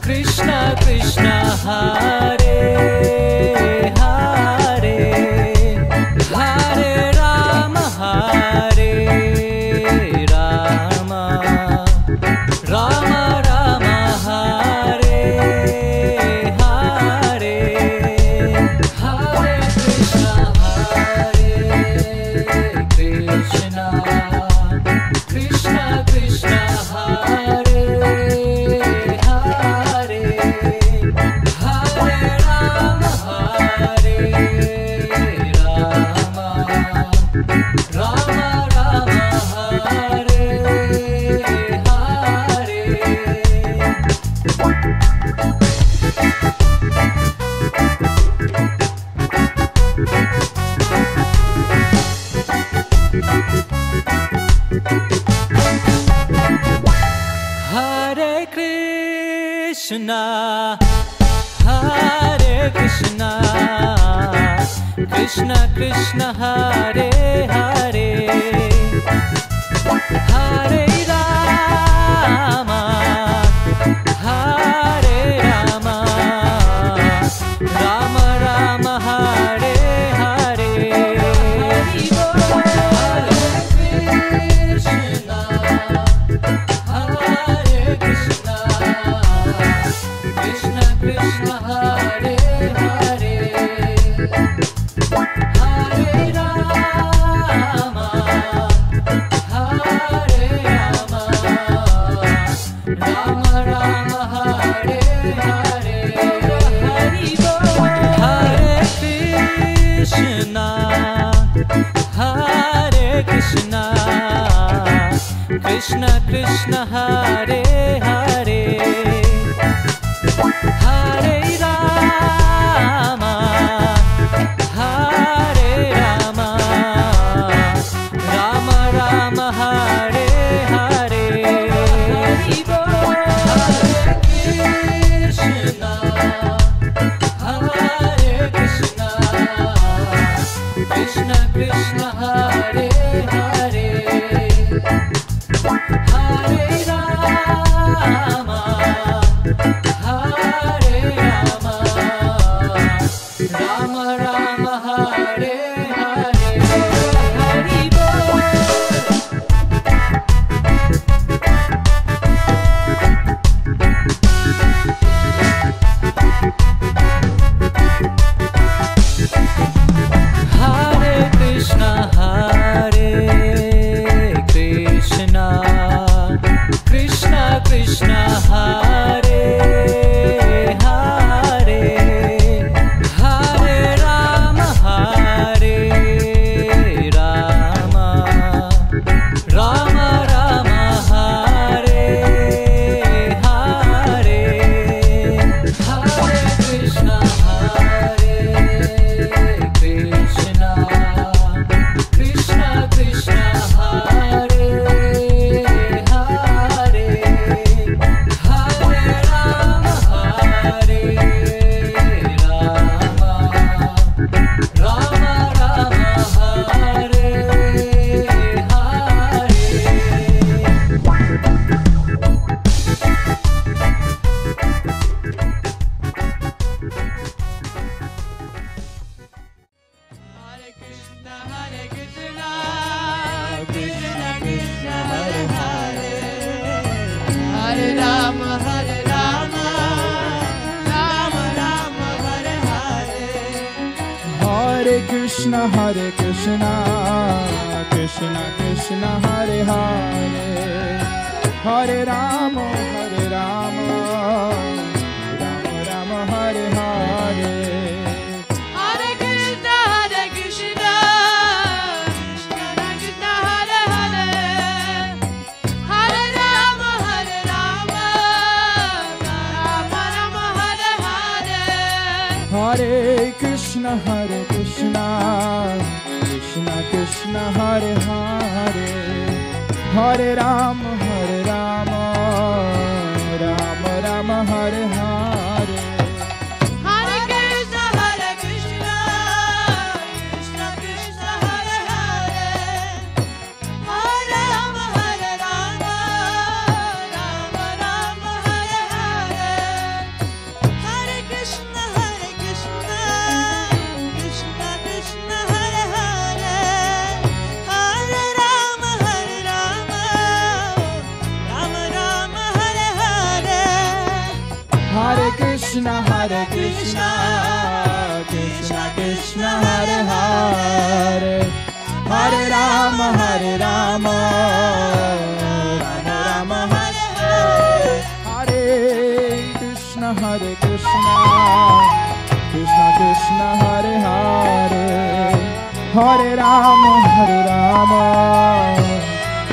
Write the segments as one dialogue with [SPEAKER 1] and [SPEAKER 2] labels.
[SPEAKER 1] Krishna Krishna Hare Hare Hare Rama Hare Rama Rama Rama Hare Hare Hare Krishna Krishna Krishna Krishna Hare Hare Hare Rama Hare Rama Rama Rama Hare Hare Hare Krishna Krishna Krishna Hare Hare Hare Rama Hare Rama Rama Rama Hare Hare Hare Krishna Krishna Krishna Hare Hare Hare Rama Hare Rama Rama Rama Hare Hare Hare Krishna Krishna Krishna Hare Hare Hare Rama Hare Rama Rama Rama Hare Hare Hare Krishna Krishna Krishna Hare Hare Hare Rama Hare Rama Rama Rama Hare Hare Hari Bol Hare Krishna Krishna Krishna Hare Hare Hare Rama Hare Rama Rama Rama Hare Hare Hare Krishna Krishna Krishna Krishna Hare Hare Hare Rama Hare Rama Rama Rama Hare
[SPEAKER 2] Krishna Hare Krishna Krishna Krishna Hare Hare Hare Rama Hare Rama Rama Rama Hare Hare
[SPEAKER 3] Hare Krishna Krishna Krishna Hare Hare Hare Rama Hare Rama Rama Rama Hare Hare
[SPEAKER 2] Hare Krishna Krishna Krishna Hare Hare Hare Rama Hare Rama Rama Rama Hare Hare
[SPEAKER 3] Hare Krishna Krishna Krishna Krishna Hare Hare Hare Rama Hare Rama Rama Rama Hare Hare
[SPEAKER 2] Krishna, Hare Krishna, Krishna Krishna, Hare Hare, Hare Rama, Hare Rama, Rama Rama, Hare Hare, Hare Krishna, Hare Krishna, Krishna Krishna, Hare Hare, Hare Rama, Hare Rama,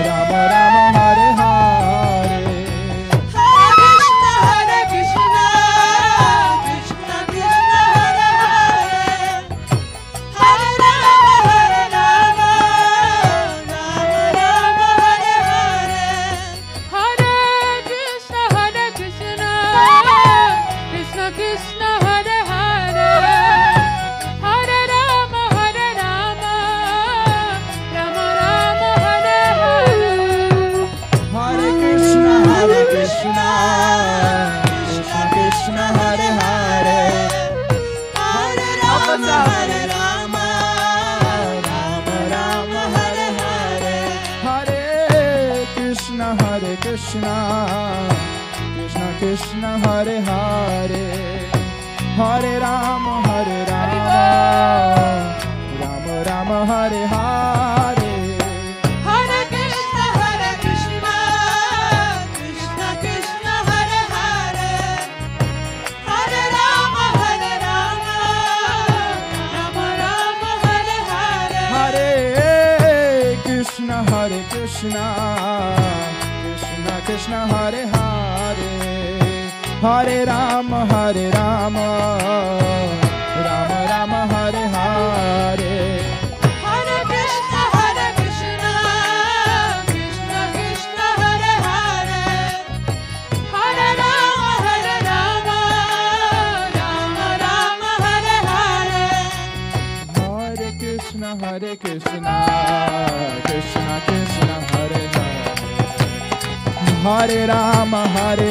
[SPEAKER 2] Rama Rama, Hare Hare.
[SPEAKER 3] Hare Krishna, Krishna Krishna, Hare Hare, Hare Rama, Hare Rama, Rama Rama, Hare Hare. Hare Krishna, Krishna Krishna, Hare Hare, Hare Rama, Hare Rama, Rama Rama, Hare Hare.
[SPEAKER 2] Hare Krishna, Krishna Krishna, Hare Hare,
[SPEAKER 3] Hare Rama, Hare Rama, Rama Rama, Hare Hare.
[SPEAKER 2] Hare Krishna, Krishna Krishna, Hare Hare, Hare Rama, Hare Rama, Rama Rama, Hare Hare.
[SPEAKER 3] Hare Krishna, Krishna Krishna, Hare Hare, Hare Rama, Hare Rama, Rama Rama, Hare Hare.
[SPEAKER 2] Hare Krishna, Krishna Krishna, Hare Hare, Hare Rama, Hare Rama, Rama Rama, Hare Hare.
[SPEAKER 3] Hare Krishna, Krishna Krishna, Hare Hare, Hare Rama, Hare Rama, Rama Rama, Hare Hare.
[SPEAKER 2] Hare Krishna, Krishna Krishna, Hare Hare, Hare Rama, Hare